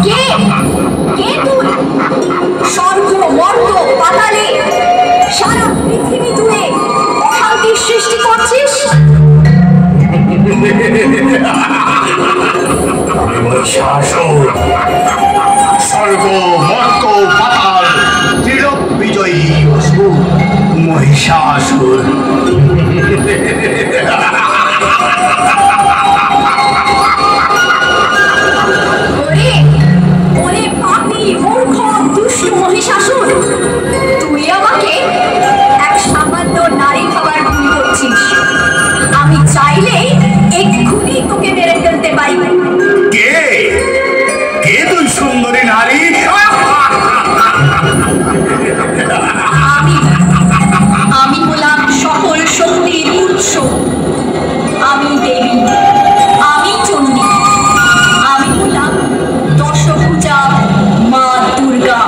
কে তুই? স্বর্গ মর্ত পাতালে সারা পৃথিবী জুড়ে অশান্তির সৃষ্টি করছিস। মহিষাসুর, স্বর্গ মর্ত পাতাল ত্রিলোক বিজয়ী অসুর মহিষাসুর। ওরে পাপী মূর্খ দুষ্ট মহিষাসুর, তুই আমাকে এক সামান্য নারী খাবার ভুল করছিস। আমি চাইলে এক্ষুনি তোকে মেরে ফেলতে পারি। কে কে তুই সুন্দরী নারী? আমি হলাম সকল শক্তির উৎস। আমি দেবী, আমি চণ্ডী, আমি হলাম দশভুজা মা দুর্গা।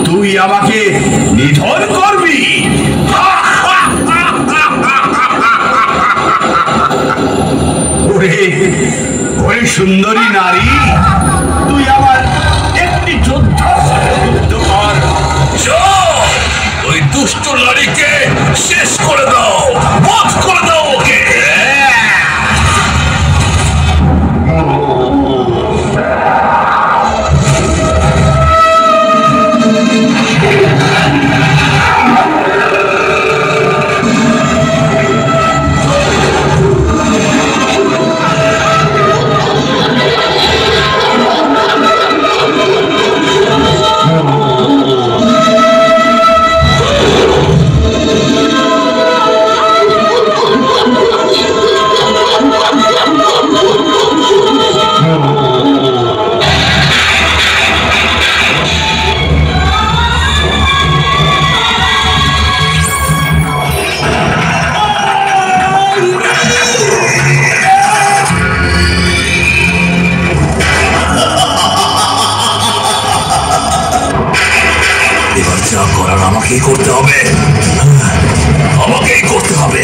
তুই আমাকে নিধন করবি? ওরে সুন্দরী নারী, তুই আমার একটি যোদ্ধার সাথে যুদ্ধ কর। ওই দুষ্ট নারীকে শেষ করে দাও, বধ করে দাও ওকে। যা করার আমাকেই করতে হবে, আমাকেই করতে হবে।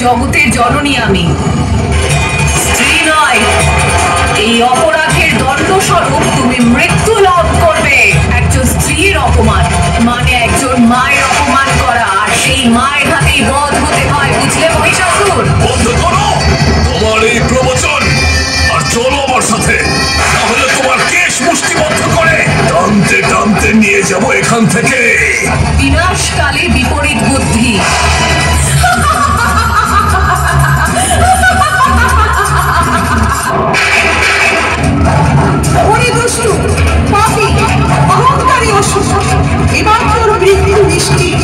জগতের জননী আমি, স্ত্রী নয়। এই অপরাধের দণ্ডস্বরূপ তুমি মৃত্যু লাভ করবে। একজন স্ত্রীর অপমান মানে একজন মায়ের অপমান করা, আর সেই মায়ের হাতেই বধ হতে হয়, বুঝলে মহিষাসুর? বন্ধ করো তোমার এই প্রবচন, আর চলো আমার সাথে, তাহলে তোমার কেশ মুষ্টিবদ্ধ করে টানতে টানতে নিয়ে যাব এখান থেকে। বিনাশকালে বিপরীত বুদ্ধি। ওরে দুষ্টু পাপী অহংকারী অসুর, এবার তোর মৃত্যু নিশ্চিত।